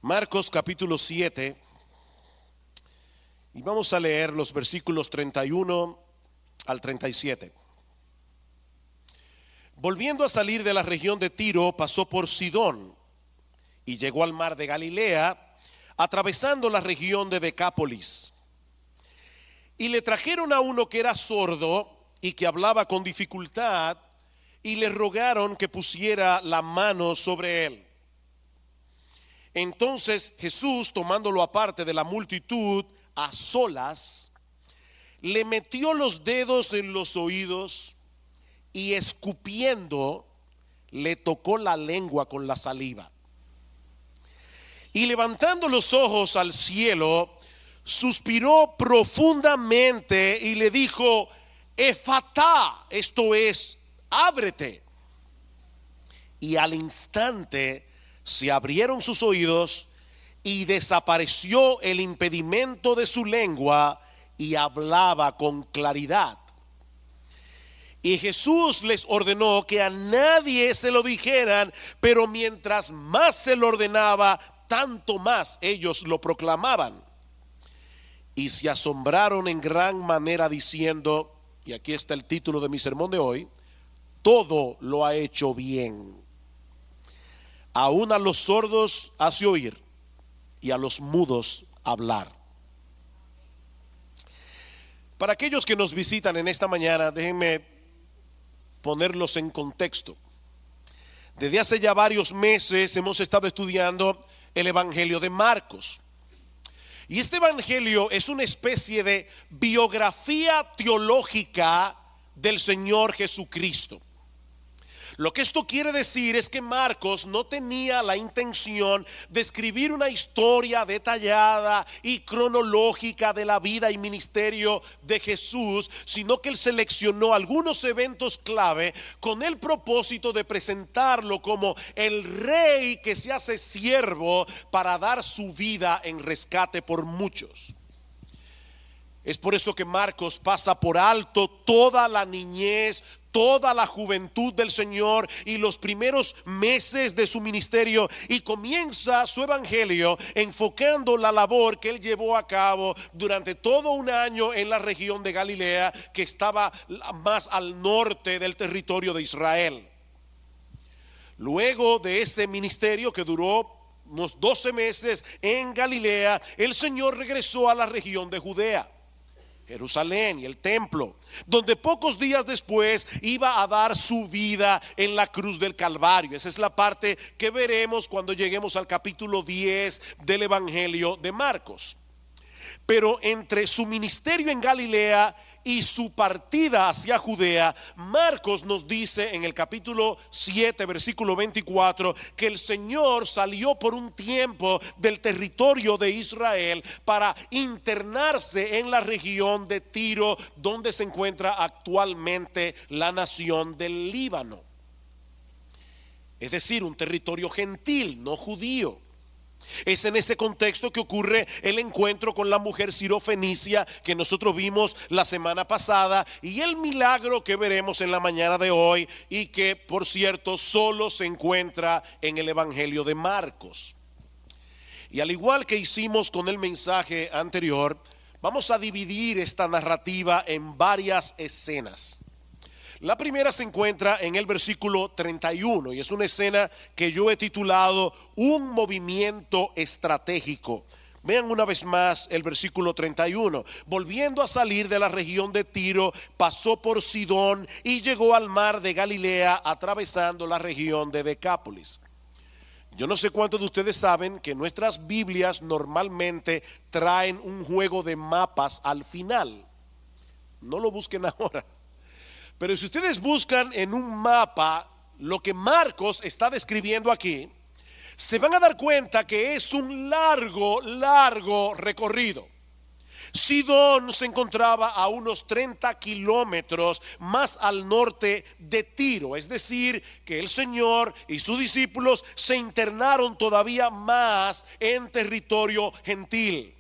Marcos capítulo 7, y vamos a leer los versículos 31 al 37. Volviendo a salir de la región de Tiro, pasó por Sidón y llegó al mar de Galilea, atravesando la región de Decápolis. Y le trajeron a uno que era sordo y que hablaba con dificultad, y le rogaron que pusiera la mano sobre él. Entonces Jesús, tomándolo aparte de la multitud, a solas, le metió los dedos en los oídos y escupiendo, le tocó la lengua con la saliva. Y levantando los ojos al cielo, suspiró profundamente y le dijo: Efatá, esto es, ábrete. Y al instante se abrieron sus oídos y desapareció el impedimento de su lengua y hablaba con claridad. Y Jesús les ordenó que a nadie se lo dijeran, pero mientras más se lo ordenaba, tanto más ellos lo proclamaban. Y se asombraron en gran manera diciendo, y aquí está el título de mi sermón de hoy: todo lo ha hecho bien. Aún a los sordos hace oír y a los mudos hablar. Para aquellos que nos visitan en esta mañana, déjenme ponerlos en contexto. Desde hace ya varios meses hemos estado estudiando el Evangelio de Marcos. Y este Evangelio es una especie de biografía teológica del Señor Jesucristo. Lo que esto quiere decir es que Marcos no tenía la intención de escribir una historia detallada y cronológica de la vida y ministerio de Jesús, sino que él seleccionó algunos eventos clave con el propósito de presentarlo como el rey que se hace siervo para dar su vida en rescate por muchos. Es por eso que Marcos pasa por alto toda la niñez, toda la juventud del Señor y los primeros meses de su ministerio, y comienza su evangelio enfocando la labor que él llevó a cabo durante todo un año en la región de Galilea, que estaba más al norte del territorio de Israel. Luego de ese ministerio, que duró unos 12 meses en Galilea, el Señor regresó a la región de Judea, Jerusalén y el templo, donde pocos días después iba a dar su vida en la cruz del Calvario. Esa es la parte que veremos cuando lleguemos al capítulo 10 del Evangelio de Marcos. Pero entre su ministerio en Galilea y su partida hacia Judea, Marcos nos dice en el capítulo 7, versículo 24, que el Señor salió por un tiempo del territorio de Israel para internarse en la región de Tiro, donde se encuentra actualmente la nación del Líbano. Es decir, un territorio gentil, no judío. Es en ese contexto que ocurre el encuentro con la mujer sirofenicia que nosotros vimos la semana pasada, y el milagro que veremos en la mañana de hoy, y que por cierto solo se encuentra en el Evangelio de Marcos. Y al igual que hicimos con el mensaje anterior, vamos a dividir esta narrativa en varias escenas. La primera se encuentra en el versículo 31 y es una escena que yo he titulado Un movimiento estratégico. Vean una vez más el versículo 31. Volviendo a salir de la región de Tiro, pasó por Sidón y llegó al mar de Galilea, atravesando la región de Decápolis. Yo no sé cuántos de ustedes saben que nuestras Biblias normalmente traen un juego de mapas al final. No lo busquen ahora. Pero si ustedes buscan en un mapa lo que Marcos está describiendo aquí, se van a dar cuenta que es un largo recorrido. Sidón se encontraba a unos 30 kilómetros más al norte de Tiro, es decir, que el Señor y sus discípulos se internaron todavía más en territorio gentil.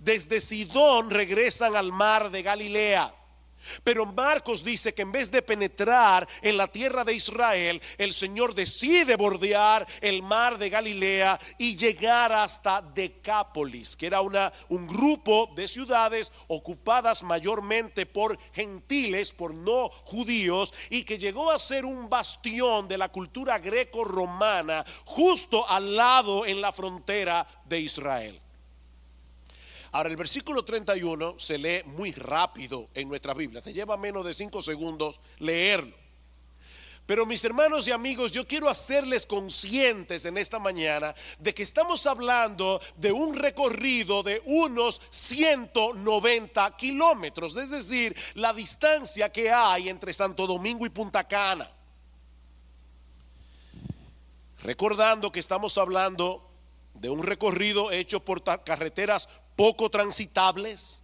Desde Sidón regresan al mar de Galilea. Pero Marcos dice que en vez de penetrar en la tierra de Israel, el Señor decide bordear el mar de Galilea y llegar hasta Decápolis, que era un grupo de ciudades ocupadas mayormente por gentiles, por no judíos, y que llegó a ser un bastión de la cultura greco-romana, justo al lado en la frontera de Israel. Ahora, el versículo 31 se lee muy rápido en nuestra Biblia. Te lleva menos de 5 segundos leerlo. Pero mis hermanos y amigos, yo quiero hacerles conscientes en esta mañana de que estamos hablando de un recorrido de unos 190 kilómetros. Es decir, la distancia que hay entre Santo Domingo y Punta Cana. Recordando que estamos hablando de un recorrido hecho por carreteras poco transitables,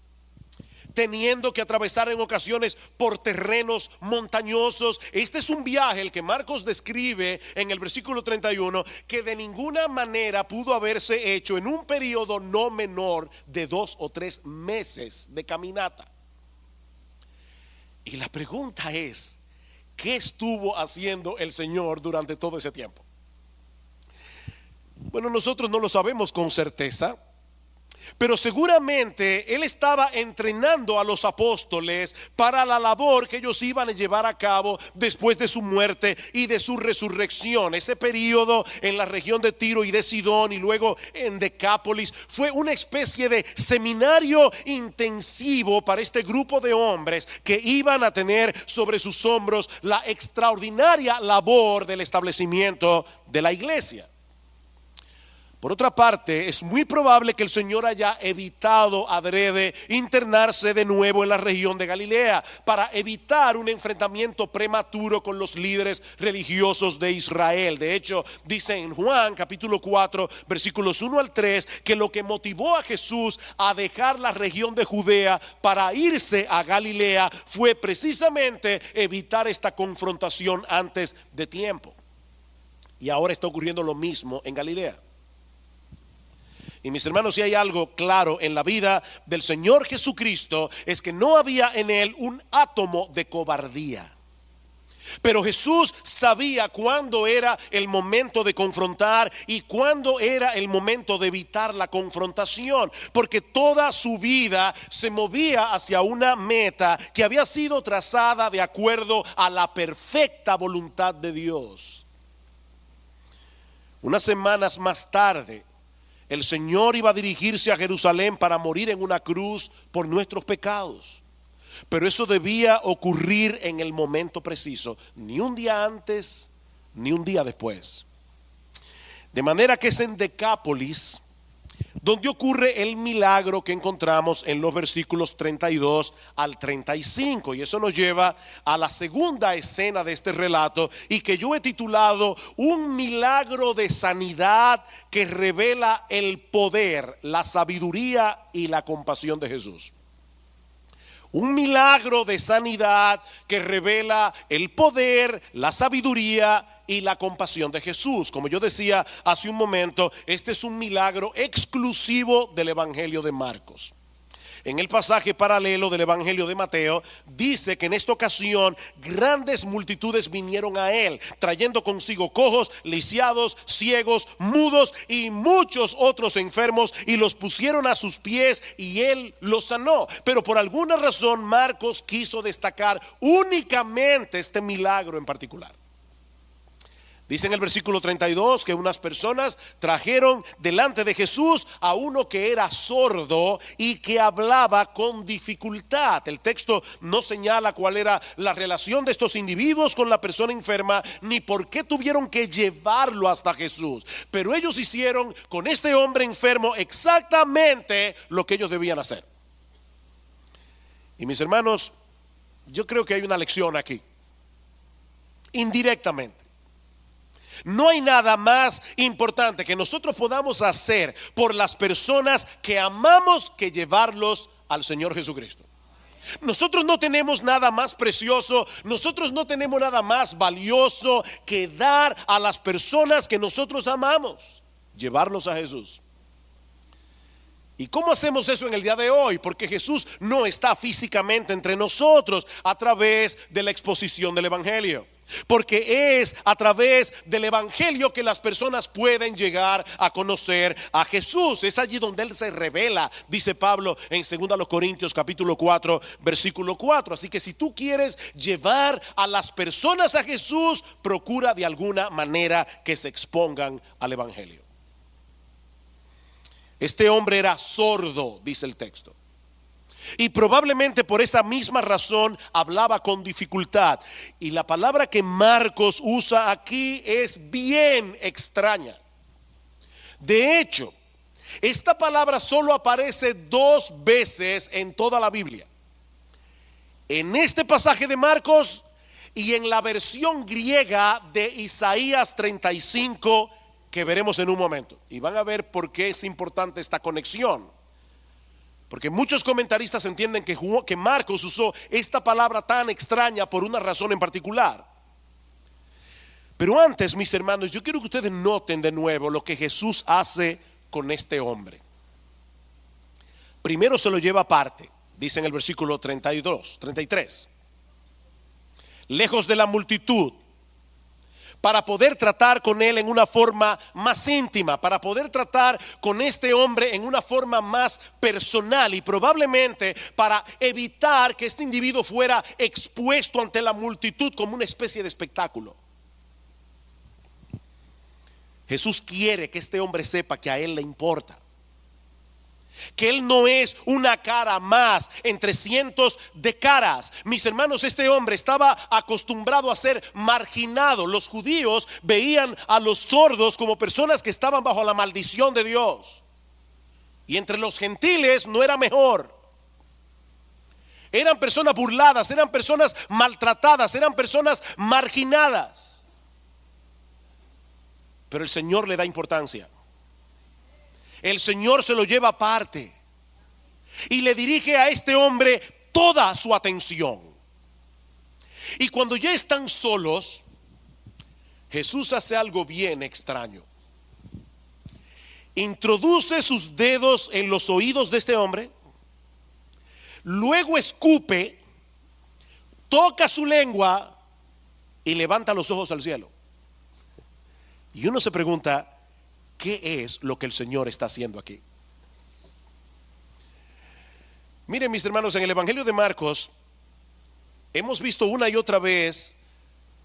teniendo que atravesar en ocasiones por terrenos montañosos. Este es un viaje, el que Marcos describe en el versículo 31, que de ninguna manera pudo haberse hecho en un periodo no menor de 2 o 3 meses de caminata. Y la pregunta es, ¿qué estuvo haciendo el Señor durante todo ese tiempo? Bueno, nosotros no lo sabemos con certeza, pero seguramente Él estaba entrenando a los apóstoles para la labor que ellos iban a llevar a cabo después de su muerte y de su resurrección. Ese periodo en la región de Tiro y de Sidón y luego en Decápolis fue una especie de seminario intensivo para este grupo de hombres que iban a tener sobre sus hombros la extraordinaria labor del establecimiento de la iglesia. Por otra parte, es muy probable que el Señor haya evitado adrede internarse de nuevo en la región de Galilea para evitar un enfrentamiento prematuro con los líderes religiosos de Israel. De hecho, dice en Juan capítulo 4 versículos 1 al 3 que lo que motivó a Jesús a dejar la región de Judea para irse a Galilea fue precisamente evitar esta confrontación antes de tiempo. Y ahora está ocurriendo lo mismo en Galilea. Y mis hermanos, si hay algo claro en la vida del Señor Jesucristo, es que no había en Él un átomo de cobardía. Pero Jesús sabía cuándo era el momento de confrontar y cuándo era el momento de evitar la confrontación, porque toda su vida se movía hacia una meta que había sido trazada de acuerdo a la perfecta voluntad de Dios. Unas semanas más tarde, el Señor iba a dirigirse a Jerusalén para morir en una cruz por nuestros pecados. Pero eso debía ocurrir en el momento preciso, ni un día antes, ni un día después. De manera que es en Decápolis donde ocurre el milagro que encontramos en los versículos 32 al 35. Y eso nos lleva a la segunda escena de este relato, y que yo he titulado un milagro de sanidad que revela el poder, la sabiduría y la compasión de Jesús. Un milagro de sanidad que revela el poder, la sabiduría y la compasión de Jesús. Como yo decía hace un momento, este es un milagro exclusivo del Evangelio de Marcos. En el pasaje paralelo del Evangelio de Mateo dice que en esta ocasión grandes multitudes vinieron a él, trayendo consigo cojos, lisiados, ciegos, mudos y muchos otros enfermos, y los pusieron a sus pies y él los sanó. Pero por alguna razón Marcos quiso destacar únicamente este milagro en particular. Dice en el versículo 32 que unas personas trajeron delante de Jesús a uno que era sordo y que hablaba con dificultad. El texto no señala cuál era la relación de estos individuos con la persona enferma, ni por qué tuvieron que llevarlo hasta Jesús. Pero ellos hicieron con este hombre enfermo exactamente lo que ellos debían hacer. Y mis hermanos, yo creo que hay una lección aquí, indirectamente. No hay nada más importante que nosotros podamos hacer por las personas que amamos que llevarlos al Señor Jesucristo. Nosotros no tenemos nada más precioso, nosotros no tenemos nada más valioso que dar a las personas que nosotros amamos, llevarlos a Jesús. ¿Y cómo hacemos eso en el día de hoy? Porque Jesús no está físicamente entre nosotros a través de la exposición del Evangelio. Porque es a través del Evangelio que las personas pueden llegar a conocer a Jesús. Es allí donde Él se revela, dice Pablo en 2 Corintios capítulo 4 versículo 4. Así que si tú quieres llevar a las personas a Jesús, procura de alguna manera que se expongan al Evangelio. Este hombre era sordo, dice el texto. Y probablemente por esa misma razón hablaba con dificultad. Y la palabra que Marcos usa aquí es bien extraña. De hecho, esta palabra solo aparece 2 veces en toda la Biblia. En este pasaje de Marcos y en la versión griega de Isaías 35, que veremos en un momento. Y van a ver por qué es importante esta conexión. Porque muchos comentaristas entienden que Marcos usó esta palabra tan extraña por una razón en particular. Pero antes, mis hermanos, yo quiero que ustedes noten de nuevo lo que Jesús hace con este hombre. Primero se lo lleva aparte, dice en el versículo 33. Lejos de la multitud, para poder tratar con él en una forma más íntima, para poder tratar con este hombre en una forma más personal y probablemente para evitar que este individuo fuera expuesto ante la multitud como una especie de espectáculo. Jesús quiere que este hombre sepa que a él le importa, que él no es una cara más entre cientos de caras. Mis hermanos, este hombre estaba acostumbrado a ser marginado. Los judíos veían a los sordos como personas que estaban bajo la maldición de Dios, y entre los gentiles no era mejor. Eran personas burladas, eran personas maltratadas, eran personas marginadas. Pero el Señor le da importancia. El Señor se lo lleva aparte y le dirige a este hombre toda su atención. Y cuando ya están solos, Jesús hace algo bien extraño. Introduce sus dedos en los oídos de este hombre, luego escupe, toca su lengua y levanta los ojos al cielo. Y uno se pregunta, ¿qué es lo que el Señor está haciendo aquí? Miren, mis hermanos, en el Evangelio de Marcos hemos visto una y otra vez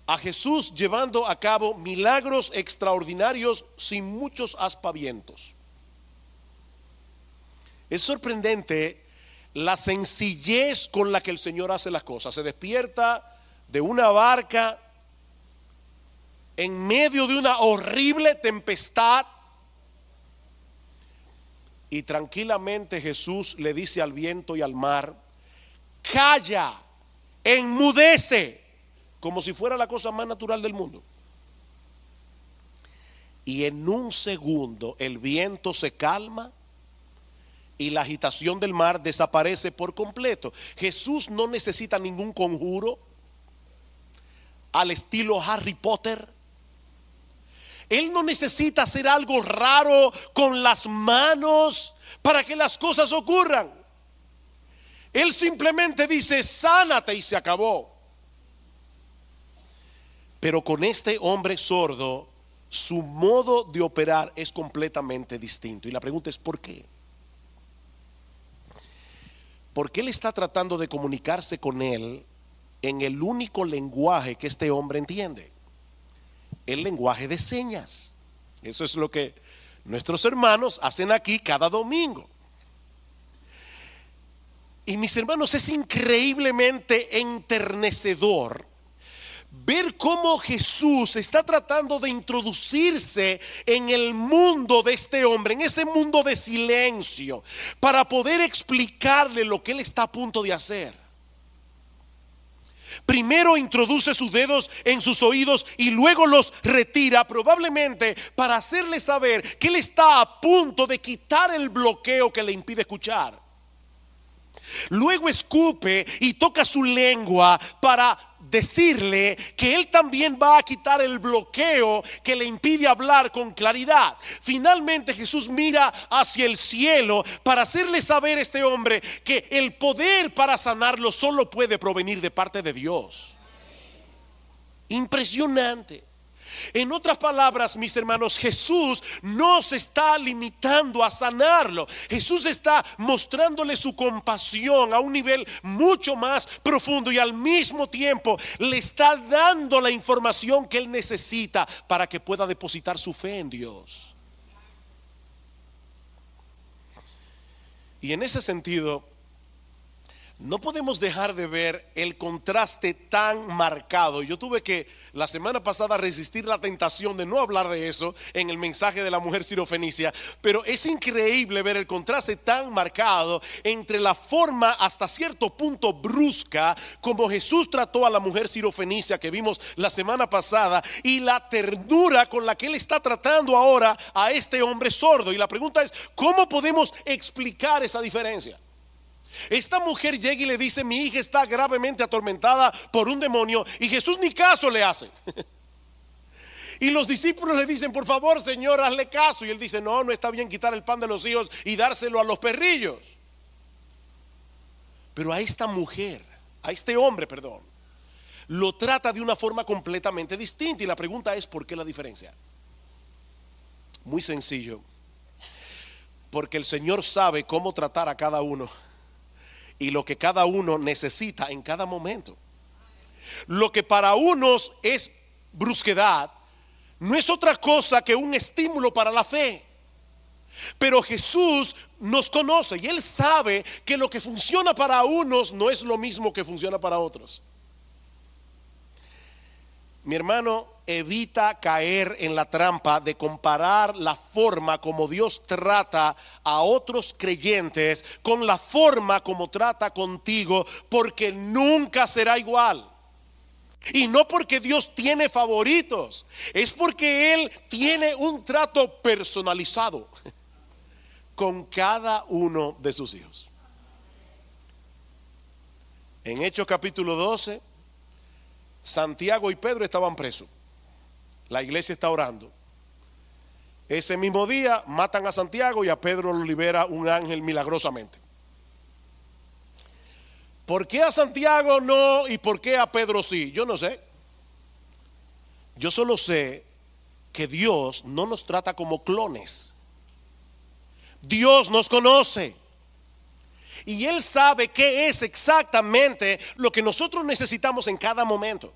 a Jesús llevando a cabo milagros extraordinarios sin muchos aspavientos. Es sorprendente la sencillez con la que el Señor hace las cosas. Se despierta de una barca en medio de una horrible tempestad y tranquilamente Jesús le dice al viento y al mar: calla, enmudece, como si fuera la cosa más natural del mundo. Y en un segundo el viento se calma y la agitación del mar desaparece por completo. Jesús no necesita ningún conjuro al estilo Harry Potter. Él no necesita hacer algo raro con las manos para que las cosas ocurran. Él simplemente dice: sánate, y se acabó. Pero con este hombre sordo, su modo de operar es completamente distinto. Y la pregunta es: ¿por qué? Porque él está tratando de comunicarse con él en el único lenguaje que este hombre entiende: el lenguaje de señas. Eso es lo que nuestros hermanos hacen aquí cada domingo. Y mis hermanos, es increíblemente enternecedor ver cómo Jesús está tratando de introducirse en el mundo de este hombre, en ese mundo de silencio, para poder explicarle lo que él está a punto de hacer. Primero introduce sus dedos en sus oídos y luego los retira, probablemente para hacerle saber que él está a punto de quitar el bloqueo que le impide escuchar. Luego escupe y toca su lengua para decirle que Él también va a quitar el bloqueo que le impide hablar con claridad. Finalmente Jesús mira hacia el cielo para hacerle saber a este hombre que el poder para sanarlo solo puede provenir de parte de Dios. Impresionante. En otras palabras, mis hermanos, Jesús no se está limitando a sanarlo. Jesús está mostrándole su compasión a un nivel mucho más profundo y al mismo tiempo le está dando la información que él necesita para que pueda depositar su fe en Dios. Y en ese sentido, no podemos dejar de ver el contraste tan marcado. Yo tuve que la semana pasada resistir la tentación de no hablar de eso en el mensaje de la mujer sirofenicia, pero es increíble ver el contraste tan marcado entre la forma hasta cierto punto brusca como Jesús trató a la mujer sirofenicia que vimos la semana pasada y la ternura con la que él está tratando ahora a este hombre sordo. Y la pregunta es, ¿cómo podemos explicar esa diferencia? Esta mujer llega y le dice: mi hija está gravemente atormentada por un demonio, y Jesús ni caso le hace. Y los discípulos le dicen: por favor, Señor, hazle caso. Y él dice: no está bien quitar el pan de los hijos y dárselo a los perrillos. Pero a esta mujer, a este hombre, perdón, lo trata de una forma completamente distinta. Y la pregunta es: ¿por qué la diferencia? Muy sencillo. Porque el Señor sabe cómo tratar a cada uno y lo que cada uno necesita en cada momento. Lo que para unos es brusquedad no es otra cosa que un estímulo para la fe. Pero Jesús nos conoce y Él sabe que lo que funciona para unos no es lo mismo que funciona para otros. Mi hermano, evita caer en la trampa de comparar la forma como Dios trata a otros creyentes con la forma como trata contigo, porque nunca será igual. Y no porque Dios tiene favoritos, es porque Él tiene un trato personalizado con cada uno de sus hijos. En Hechos capítulo 12, Santiago y Pedro estaban presos. La iglesia está orando. Ese mismo día matan a Santiago y a Pedro lo libera un ángel milagrosamente. ¿Por qué a Santiago no y por qué a Pedro sí? Yo no sé. Yo solo sé que Dios no nos trata como clones. Dios nos conoce. Y Él sabe qué es exactamente lo que nosotros necesitamos en cada momento.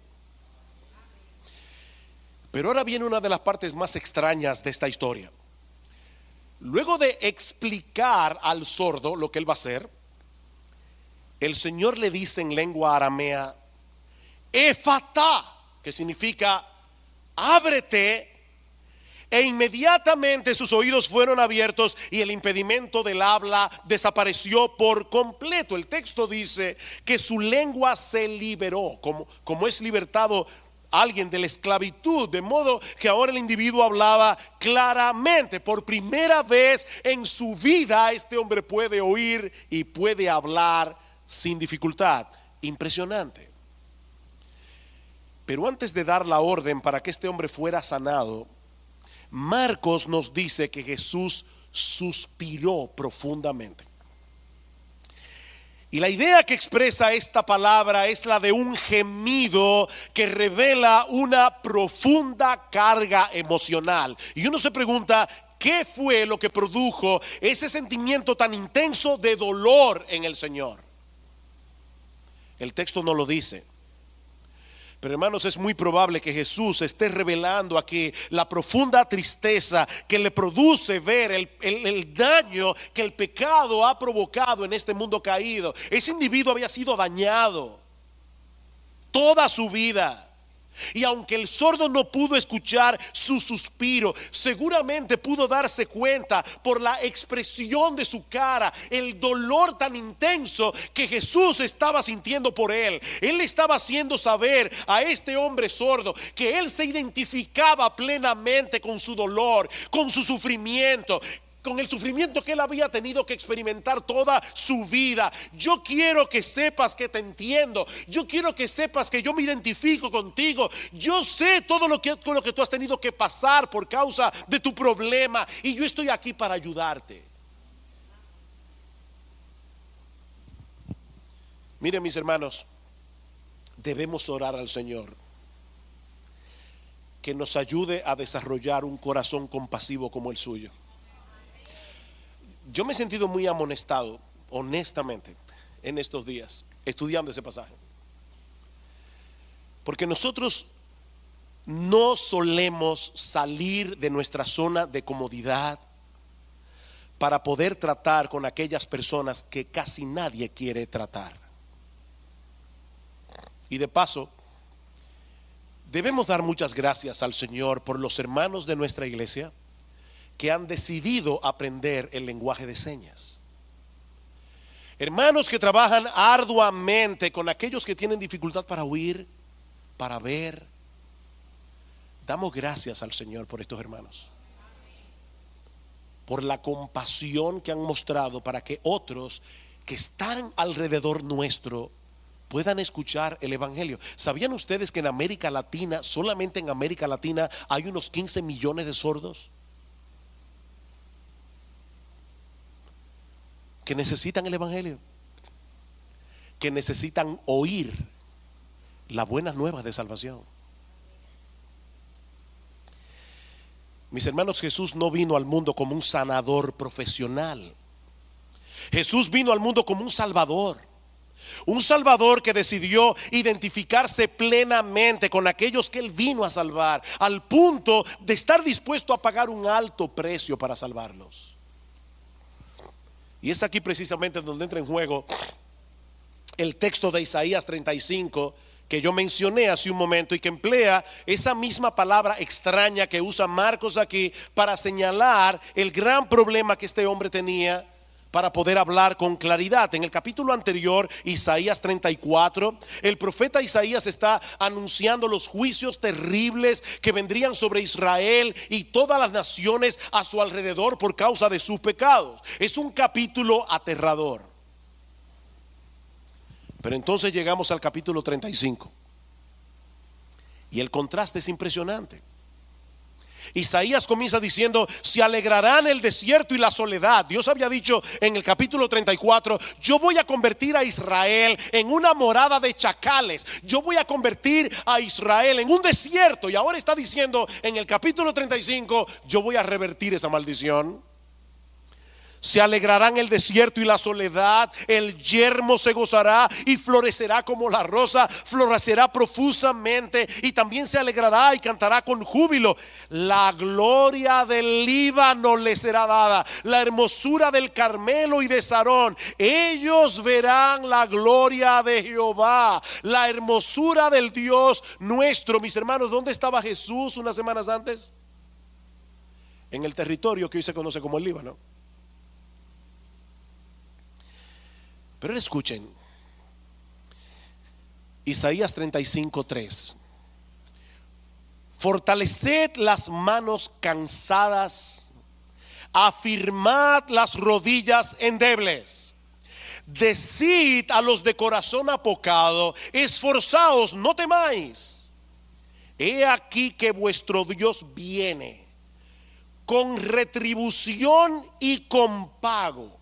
Pero ahora viene una de las partes más extrañas de esta historia. Luego de explicar al sordo lo que él va a hacer, el Señor le dice en lengua aramea: Efatá, que significa ábrete. E inmediatamente sus oídos fueron abiertos y el impedimento del habla desapareció por completo. El texto dice que su lengua se liberó, como es libertado alguien de la esclavitud, de modo que ahora el individuo hablaba claramente. Por primera vez en su vida este hombre puede oír y puede hablar sin dificultad. Impresionante. Pero antes de dar la orden para que este hombre fuera sanado, Marcos nos dice que Jesús suspiró profundamente. Y la idea que expresa esta palabra es la de un gemido que revela una profunda carga emocional. Y uno se pregunta: ¿qué fue lo que produjo ese sentimiento tan intenso de dolor en el Señor? El texto no lo dice. Pero hermanos, es muy probable que Jesús esté revelando aquí la profunda tristeza que le produce ver el daño que el pecado ha provocado en este mundo caído. Ese individuo había sido dañado toda su vida. Y aunque el sordo no pudo escuchar su suspiro, seguramente pudo darse cuenta por la expresión de su cara, el dolor tan intenso que Jesús estaba sintiendo por él. Él le estaba haciendo saber a este hombre sordo que él se identificaba plenamente con su dolor, con su sufrimiento, con el sufrimiento que él había tenido que experimentar toda su vida. Yo quiero que sepas que te entiendo. Yo quiero que sepas que yo me identifico contigo. Yo sé todo lo que tú has tenido que pasar por causa de tu problema, y yo estoy aquí para ayudarte. Miren, mis hermanos, debemos orar al Señor que nos ayude a desarrollar un corazón compasivo como el suyo. Yo me he sentido muy amonestado, honestamente, en estos días, estudiando ese pasaje. Porque nosotros no solemos salir de nuestra zona de comodidad para poder tratar con aquellas personas que casi nadie quiere tratar. Y de paso, debemos dar muchas gracias al Señor por los hermanos de nuestra iglesia que han decidido aprender el lenguaje de señas. Hermanos que trabajan arduamente con aquellos que tienen dificultad para oír, para ver. Damos gracias al Señor por estos hermanos, por la compasión que han mostrado para que otros que están alrededor nuestro puedan escuchar el evangelio. ¿Sabían ustedes que en América Latina, solamente en América Latina, hay unos 15 millones de sordos que necesitan el evangelio, que necesitan oír las buenas nuevas de salvación? Mis hermanos, Jesús no vino al mundo como un sanador profesional. Jesús vino al mundo como un salvador. Un salvador que decidió identificarse plenamente con aquellos que él vino a salvar, al punto de estar dispuesto a pagar un alto precio para salvarlos. Y es aquí precisamente donde entra en juego el texto de Isaías 35 que yo mencioné hace un momento, y que emplea esa misma palabra extraña que usa Marcos aquí para señalar el gran problema que este hombre tenía para poder hablar con claridad. En el capítulo anterior, Isaías 34, el profeta Isaías está anunciando los juicios terribles que vendrían sobre Israel y todas las naciones a su alrededor por causa de sus pecados. Es un capítulo aterrador. Pero entonces llegamos al capítulo 35 y el contraste es impresionante. Isaías comienza diciendo: se alegrarán el desierto y la soledad. Dios había dicho en el capítulo 34: yo voy a convertir a Israel en una morada de chacales. Yo voy a convertir a Israel en un desierto. Y ahora está diciendo en el capítulo 35: yo voy a revertir esa maldición. Se alegrarán el desierto y la soledad, el yermo se gozará y florecerá como la rosa, florecerá profusamente, y también se alegrará y cantará con júbilo. La gloria del Líbano le será dada, la hermosura del Carmelo y de Sarón. Ellos verán la gloria de Jehová, la hermosura del Dios nuestro. Mis hermanos, ¿dónde estaba Jesús unas semanas antes? En el territorio que hoy se conoce como el Líbano. Pero escuchen, Isaías 35:3: fortaleced las manos cansadas, afirmad las rodillas endebles. Decid a los de corazón apocado: esforzaos, no temáis. He aquí que vuestro Dios viene con retribución y con pago.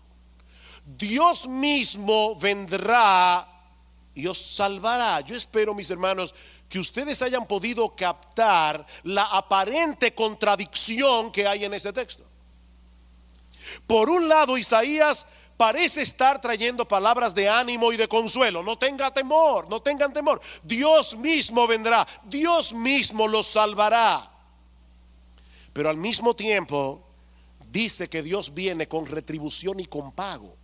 Dios mismo vendrá y os salvará. Yo espero, mis hermanos, que ustedes hayan podido captar la aparente contradicción que hay en ese texto. Por un lado, Isaías parece estar trayendo palabras de ánimo y de consuelo. No tenga temor, no tengan temor. Dios mismo vendrá, Dios mismo los salvará. Pero al mismo tiempo dice que Dios viene con retribución y con pago.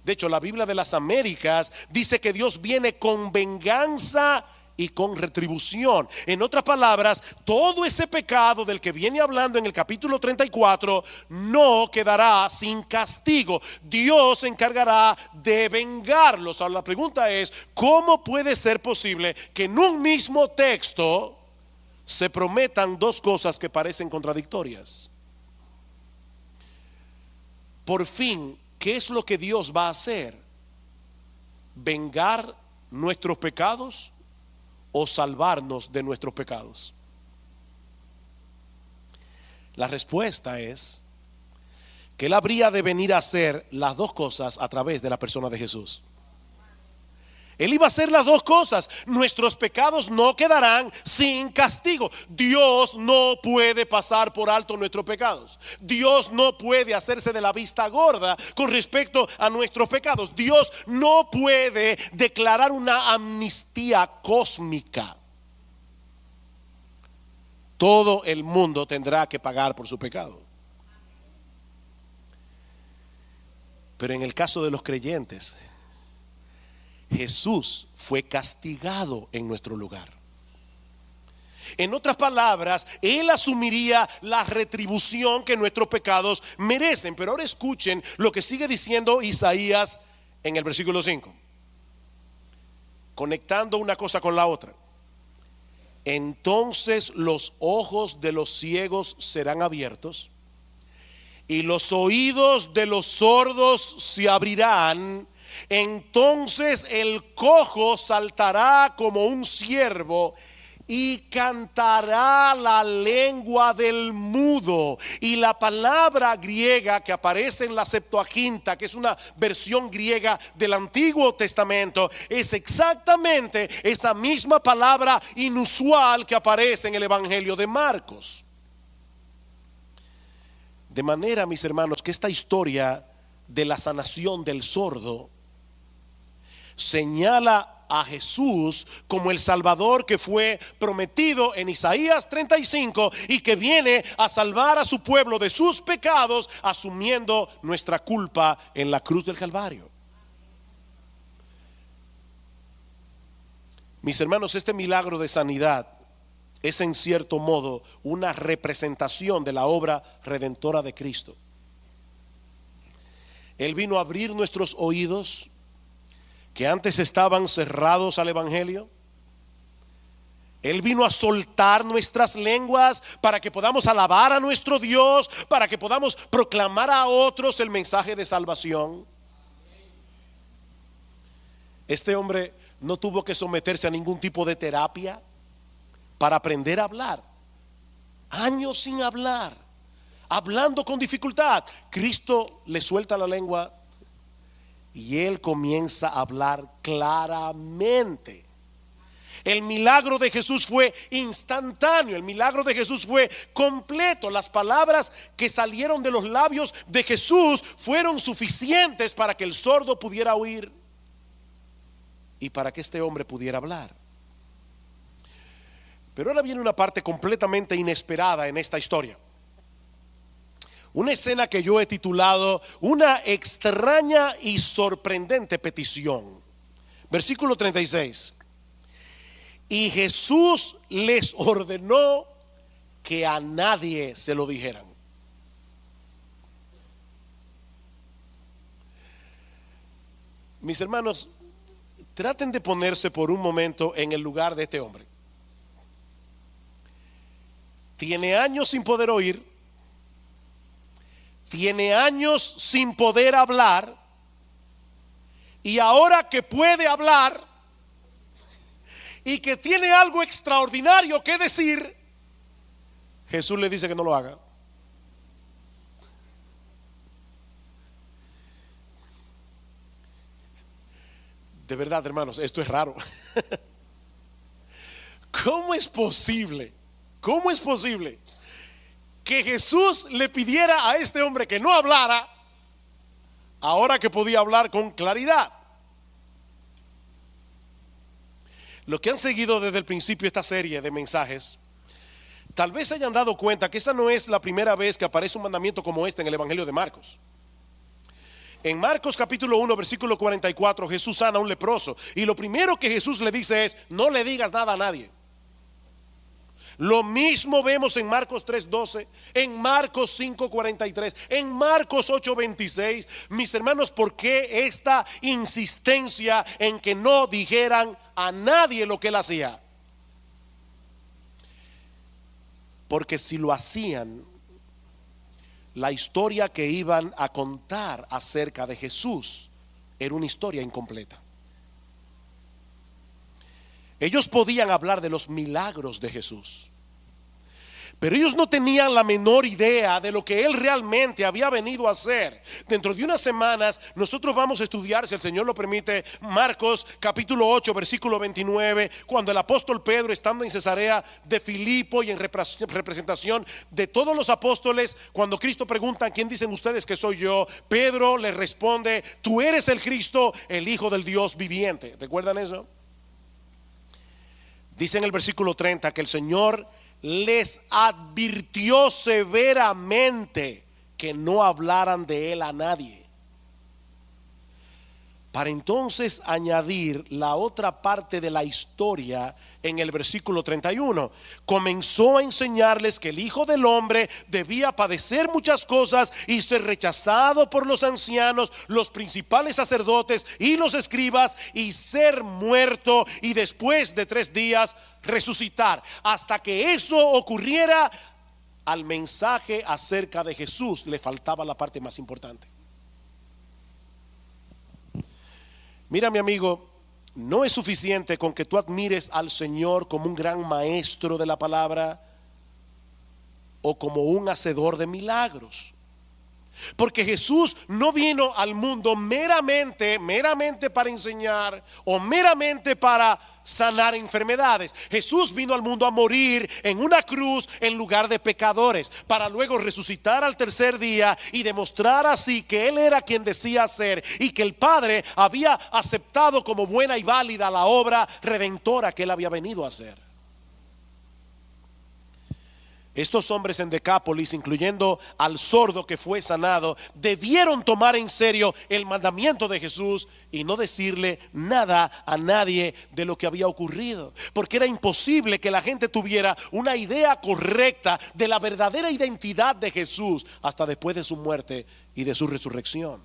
De hecho, la Biblia de las Américas dice que Dios viene con venganza y con retribución. En otras palabras, todo ese pecado del que viene hablando en el capítulo 34 no quedará sin castigo. Dios se encargará de vengarlos. Ahora la pregunta es: ¿cómo puede ser posible que en un mismo texto se prometan dos cosas que parecen contradictorias? por fin, ¿qué es lo que Dios va a hacer? ¿Vengar nuestros pecados o salvarnos de nuestros pecados? La respuesta es que Él habría de venir a hacer las dos cosas a través de la persona de Jesús. Él iba a hacer las dos cosas. Nuestros pecados no quedarán sin castigo. Dios no puede pasar por alto nuestros pecados. Dios no puede hacerse de la vista gorda con respecto a nuestros pecados. Dios no puede declarar una amnistía cósmica. Todo el mundo tendrá que pagar por su pecado. Pero en el caso de los creyentes, Jesús fue castigado en nuestro lugar. En otras palabras, Él asumiría la retribución que nuestros pecados merecen. Pero ahora escuchen lo que sigue diciendo Isaías en el versículo 5, conectando una cosa con la otra. Entonces los ojos de los ciegos serán abiertos y los oídos de los sordos se abrirán. Entonces el cojo saltará como un ciervo y cantará la lengua del mudo. Y la palabra griega que aparece en la Septuaginta, que es una versión griega del Antiguo Testamento, es exactamente esa misma palabra inusual que aparece en el Evangelio de Marcos. De manera, mis hermanos, que esta historia de la sanación del sordo señala a Jesús como el Salvador que fue prometido en Isaías 35 y que viene a salvar a su pueblo de sus pecados, asumiendo nuestra culpa en la cruz del Calvario. Mis hermanos, este milagro de sanidad es en cierto modo una representación de la obra redentora de Cristo. Él vino a abrir nuestros oídos que antes estaban cerrados al Evangelio. Él vino a soltar nuestras lenguas para que podamos alabar a nuestro Dios, para que podamos proclamar a otros el mensaje de salvación. Este hombre no tuvo que someterse a ningún tipo de terapia para aprender a hablar. Años sin hablar, hablando con dificultad. Cristo le suelta la lengua y él comienza a hablar claramente. El milagro de Jesús fue instantáneo, el milagro de Jesús fue completo. Las palabras que salieron de los labios de Jesús fueron suficientes para que el sordo pudiera oír y para que este hombre pudiera hablar. Pero ahora viene una parte completamente inesperada en esta historia. Una escena que yo he titulado Una extraña y sorprendente petición. Versículo 36. Y Jesús les ordenó que a nadie se lo dijeran. Mis hermanos, traten de ponerse por un momento en el lugar de este hombre. Tiene años sin poder oír. Tiene años sin poder hablar. Y ahora que puede hablar y que tiene algo extraordinario que decir, Jesús le dice que no lo haga. De verdad, hermanos, esto es raro. ¿Cómo es posible? ¿Cómo es posible que Jesús le pidiera a este hombre que no hablara ahora que podía hablar con claridad? Los que han seguido desde el principio esta serie de mensajes tal vez se hayan dado cuenta que esa no es la primera vez que aparece un mandamiento como este en el Evangelio de Marcos. En Marcos capítulo 1 versículo 44, Jesús sana a un leproso y lo primero que Jesús le dice es: no le digas nada a nadie. Lo mismo vemos en Marcos 3:12, en Marcos 5:43, en Marcos 8:26. Mis hermanos, ¿por qué esta insistencia en que no dijeran a nadie lo que él hacía? Porque si lo hacían, la historia que iban a contar acerca de Jesús era una historia incompleta. Ellos podían hablar de los milagros de Jesús, pero ellos no tenían la menor idea de lo que Él realmente había venido a hacer. Dentro de unas semanas nosotros vamos a estudiar, si el Señor lo permite, Marcos capítulo 8 versículo 29, cuando el apóstol Pedro, estando en Cesarea de Filipo y en representación de todos los apóstoles, cuando Cristo pregunta: ¿quién dicen ustedes que soy yo?, Pedro le responde: tú eres el Cristo, el Hijo del Dios viviente. ¿Recuerdan eso? Dice en el versículo 30 que el Señor les advirtió severamente que no hablaran de Él a nadie, para entonces añadir la otra parte de la historia en el versículo 31. Comenzó a enseñarles que el Hijo del Hombre debía padecer muchas cosas y ser rechazado por los ancianos, los principales sacerdotes y los escribas, y ser muerto, y después de 3 días resucitar. Hasta que eso ocurriera, al mensaje acerca de Jesús le faltaba la parte más importante. Mira, mi amigo, no es suficiente con que tú admires al Señor como un gran maestro de la palabra o como un hacedor de milagros. Porque Jesús no vino al mundo meramente para enseñar o meramente para sanar enfermedades. Jesús vino al mundo a morir en una cruz en lugar de pecadores, para luego resucitar al tercer día y demostrar así que Él era quien decía ser, y que el Padre había aceptado como buena y válida la obra redentora que Él había venido a hacer. Estos hombres en Decápolis, incluyendo al sordo que fue sanado, debieron tomar en serio el mandamiento de Jesús y no decirle nada a nadie de lo que había ocurrido, porque era imposible que la gente tuviera una idea correcta de la verdadera identidad de Jesús hasta después de su muerte y de su resurrección.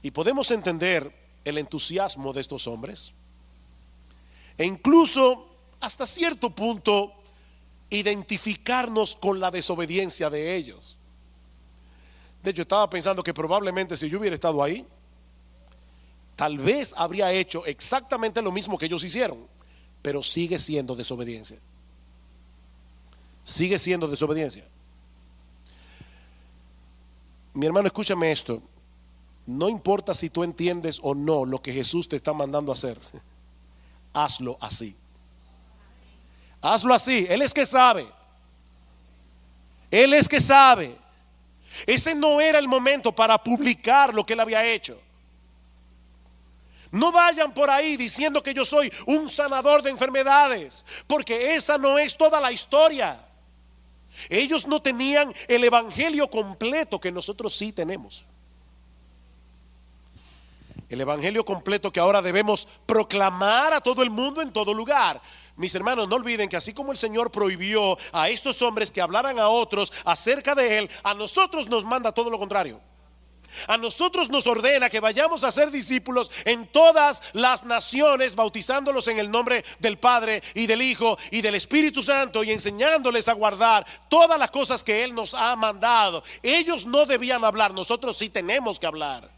Y podemos entender el entusiasmo de estos hombres, e incluso hasta cierto punto identificarnos con la desobediencia de ellos. De hecho, estaba pensando que probablemente si yo hubiera estado ahí, tal vez habría hecho exactamente lo mismo que ellos hicieron, pero sigue siendo desobediencia. Sigue siendo desobediencia. Mi hermano, escúchame esto. No importa si tú entiendes o no lo que Jesús te está mandando a hacer, hazlo así. Hazlo así. Él es que sabe. Él es que sabe. Ese no era el momento para publicar lo que Él había hecho. No vayan por ahí diciendo que yo soy un sanador de enfermedades, porque esa no es toda la historia. Ellos no tenían el evangelio completo que nosotros sí tenemos. El evangelio completo que ahora debemos proclamar a todo el mundo en todo lugar. Mis hermanos, no olviden que así como el Señor prohibió a estos hombres que hablaran a otros acerca de Él, a nosotros nos manda todo lo contrario. A nosotros nos ordena que vayamos a ser discípulos en todas las naciones, bautizándolos en el nombre del Padre y del Hijo y del Espíritu Santo, y enseñándoles a guardar todas las cosas que Él nos ha mandado. Ellos no debían hablar, nosotros sí tenemos que hablar.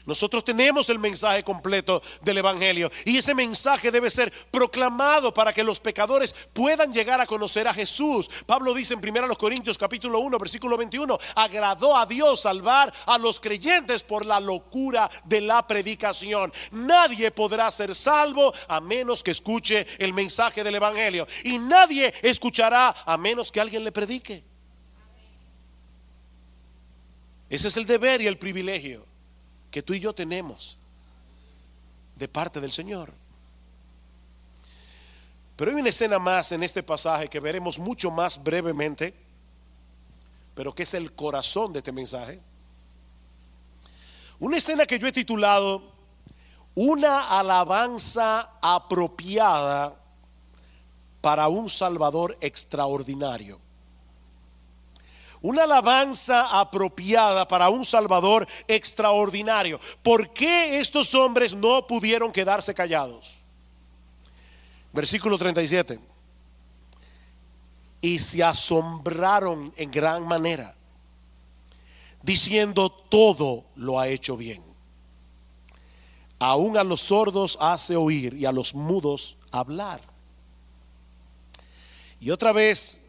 Nosotros tenemos el mensaje completo del evangelio, y ese mensaje debe ser proclamado para que los pecadores puedan llegar a conocer a Jesús. Pablo dice en 1 Corintios capítulo 1 versículo 21: agradó a Dios salvar a los creyentes por la locura de la predicación. Nadie podrá ser salvo a menos que escuche el mensaje del evangelio, y nadie escuchará a menos que alguien le predique. Ese es el deber y el privilegio que tú y yo tenemos de parte del Señor. Pero hay una escena más en este pasaje que veremos mucho más brevemente, pero que es el corazón de este mensaje. Una escena que yo he titulado una alabanza apropiada para un Salvador extraordinario. Una alabanza apropiada para un Salvador extraordinario. ¿Por qué estos hombres no pudieron quedarse callados? Versículo 37. y se asombraron en gran manera, diciendo: todo lo ha hecho bien. Aún a los sordos hace oír y a los mudos hablar. Y otra vez,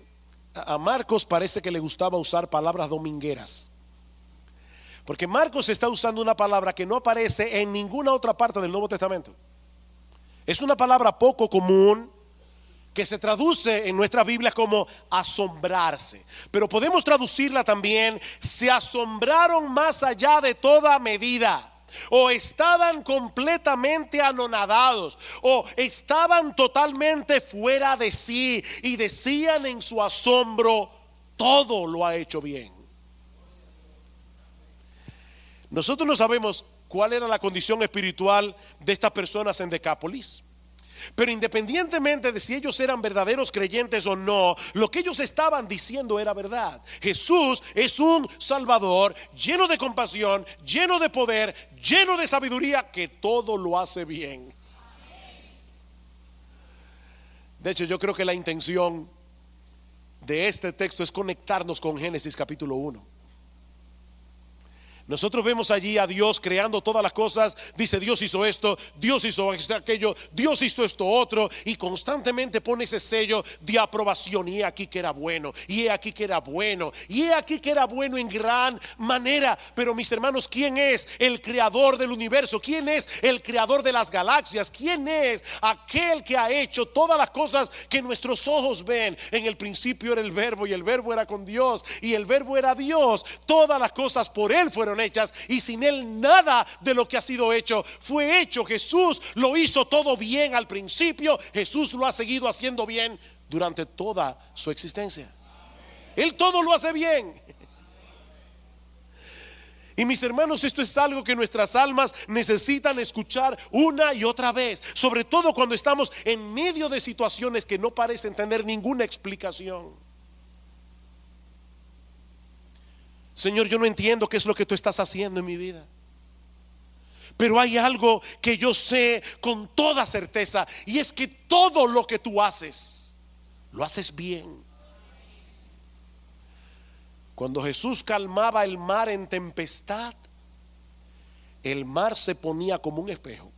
a Marcos parece que le gustaba usar palabras domingueras, porque Marcos está usando una palabra que no aparece en ninguna otra parte del Nuevo Testamento. Es una palabra poco común que se traduce en nuestras Biblias como asombrarse, pero podemos traducirla también: se asombraron más allá de toda medida, o estaban completamente anonadados, o estaban totalmente fuera de sí, y decían en su asombro: todo lo ha hecho bien. Nosotros no sabemos cuál era la condición espiritual de estas personas en Decápolis, pero independientemente de si ellos eran verdaderos creyentes o no, lo que ellos estaban diciendo era verdad. Jesús es un Salvador lleno de compasión, lleno de poder, lleno de sabiduría, que todo lo hace bien. De hecho, yo creo que la intención de este texto es conectarnos con Génesis capítulo 1. Nosotros vemos allí a Dios creando todas las cosas. Dice: Dios hizo esto, Dios hizo aquello, Dios hizo esto otro, y constantemente pone ese sello de aprobación. Y he aquí que era bueno, y he aquí que era bueno, y he aquí que era bueno en gran manera. Pero mis hermanos, ¿quién es el creador del universo? ¿Quién es el creador de las galaxias? ¿Quién es aquel que ha hecho todas las cosas que nuestros ojos ven? En el principio era el Verbo, y el Verbo era con Dios, y el Verbo era Dios. Todas las cosas por Él fueron hechas, y sin Él nada de lo que ha sido hecho fue hecho. Jesús lo hizo todo bien al principio. Jesús lo ha seguido haciendo bien durante toda su existencia. Él todo lo hace bien. Y mis hermanos, esto es algo que nuestras almas necesitan escuchar una y otra vez, sobre todo cuando estamos en medio de situaciones que no parecen tener ninguna explicación. Señor, yo no entiendo qué es lo que tú estás haciendo en mi vida, pero hay algo que yo sé con toda certeza, y es que todo lo que tú haces, lo haces bien. Cuando Jesús calmaba el mar en tempestad, el mar se ponía como un espejo.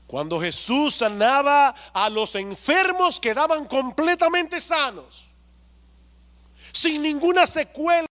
Cuando Jesús sanaba a los enfermos, quedaban completamente sanos, sin ninguna secuela.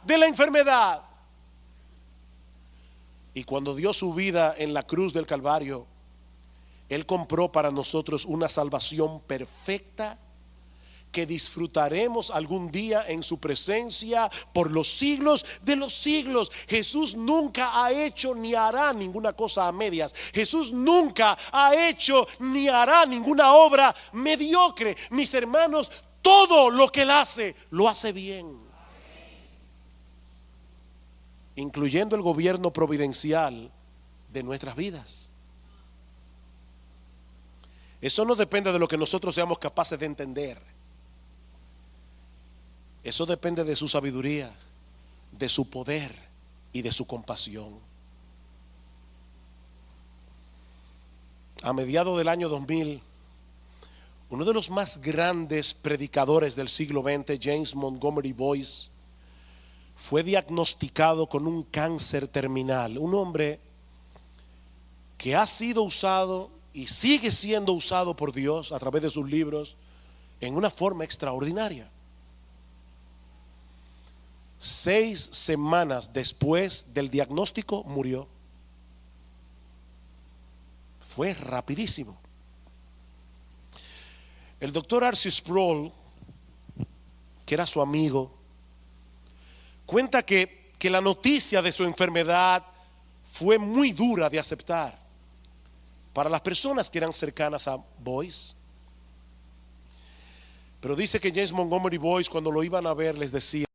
De la enfermedad. Y cuando dio su vida en la cruz del Calvario, Él compró para nosotros una salvación perfecta que disfrutaremos algún día en su presencia por los siglos de los siglos. Jesús nunca ha hecho ni hará ninguna cosa a medias. Jesús nunca ha hecho ni hará ninguna obra mediocre. Mis hermanos, todo lo que Él hace, lo hace bien, incluyendo el gobierno providencial de nuestras vidas. Eso no depende de lo que nosotros seamos capaces de entender. Eso depende de su sabiduría, de su poder y de su compasión. A mediados del año 2000, uno de los más grandes predicadores del siglo XX, James Montgomery Boyce, fue diagnosticado con un cáncer terminal. Un hombre que ha sido usado y sigue siendo usado por Dios a través de sus libros en una forma extraordinaria. 6 semanas después del diagnóstico murió. Fue rapidísimo. El doctor R.C. Sproul, que era su amigo, cuenta que la noticia de su enfermedad fue muy dura de aceptar para las personas que eran cercanas a Boyce. Pero dice que James Montgomery Boyce, cuando lo iban a ver, les decía: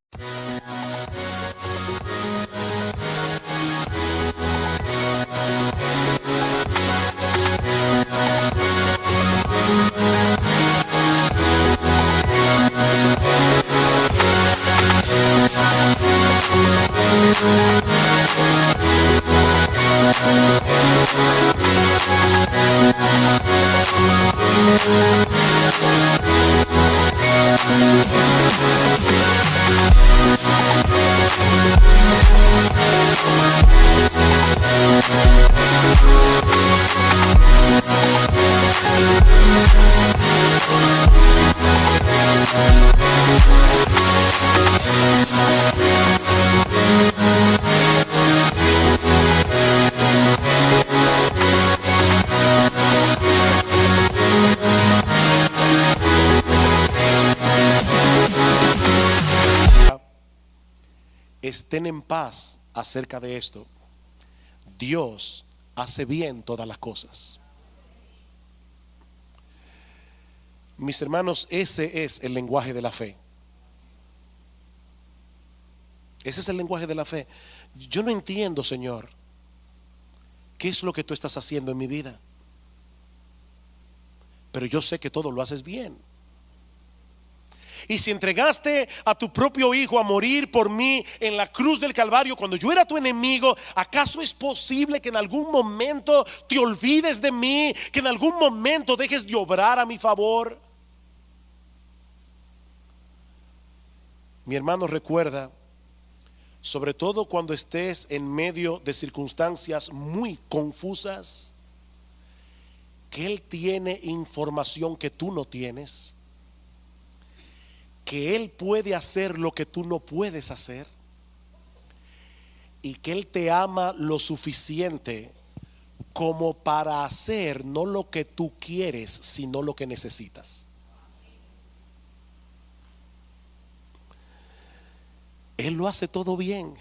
estén en paz acerca de esto. Dios hace bien todas las cosas. Mis hermanos, ese es el lenguaje de la fe. Ese es el lenguaje de la fe. Yo no entiendo, Señor, qué es lo que tú estás haciendo en mi vida, pero yo sé que todo lo haces bien. Y si entregaste a tu propio hijo a morir por mí en la cruz del Calvario cuando yo era tu enemigo, ¿acaso es posible que en algún momento te olvides de mí? Que en algún momento dejes de obrar a mi favor. Mi hermano, recuerda, sobre todo cuando estés en medio de circunstancias muy confusas, que Él tiene información que tú no tienes, que Él puede hacer lo que tú no puedes hacer, y que Él te ama lo suficiente como para hacer no lo que tú quieres, sino lo que necesitas. Él lo hace todo bien.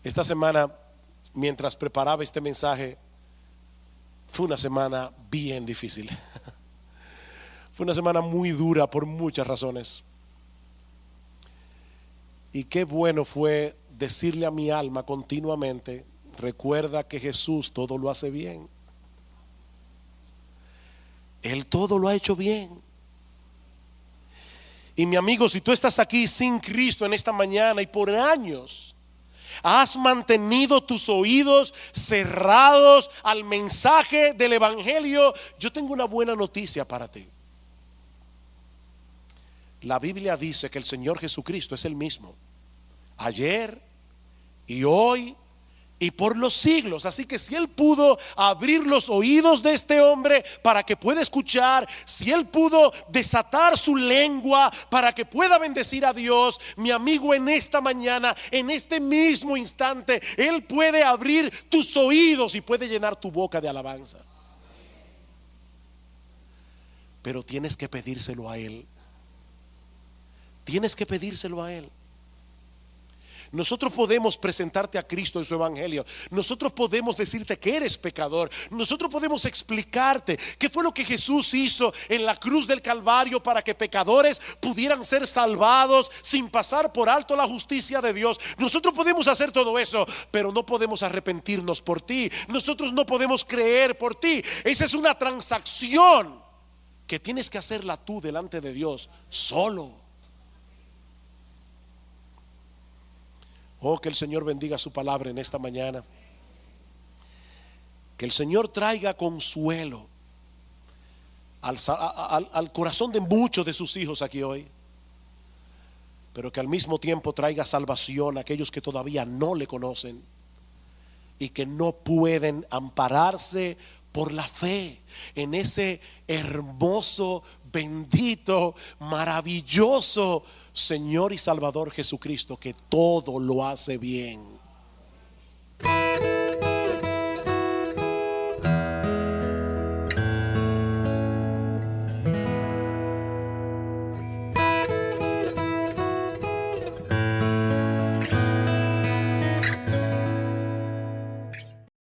Esta semana, mientras preparaba este mensaje, fue una semana bien difícil. Fue una semana muy dura por muchas razones. Y qué bueno fue decirle a mi alma continuamente: recuerda que Jesús todo lo hace bien. Él todo lo ha hecho bien. Y mi amigo, si tú estás aquí sin Cristo en esta mañana y por años has mantenido tus oídos cerrados al mensaje del Evangelio, yo tengo una buena noticia para ti. La Biblia dice que el Señor Jesucristo es el mismo ayer y hoy y por los siglos. Así que si Él pudo abrir los oídos de este hombre para que pueda escuchar, si Él pudo desatar su lengua para que pueda bendecir a Dios, mi amigo, en esta mañana, en este mismo instante, Él puede abrir tus oídos y puede llenar tu boca de alabanza. Pero tienes que pedírselo a Él. Tienes que pedírselo a Él. Nosotros podemos presentarte a Cristo en su evangelio. Nosotros podemos decirte que eres pecador. Nosotros podemos explicarte qué fue lo que Jesús hizo en la cruz del Calvario para que pecadores pudieran ser salvados sin pasar por alto la justicia de Dios. Nosotros podemos hacer todo eso, pero no podemos arrepentirnos por ti. Nosotros no podemos creer por ti. Esa es una transacción que tienes que hacerla tú delante de Dios solo. Oh, que el Señor bendiga su palabra en esta mañana. Que el Señor traiga consuelo al corazón de muchos de sus hijos aquí hoy, pero que al mismo tiempo traiga salvación a aquellos que todavía no le conocen. y que no pueden ampararse por la fe en ese hermoso, bendito, maravilloso Señor y Salvador Jesucristo, que todo lo hace bien.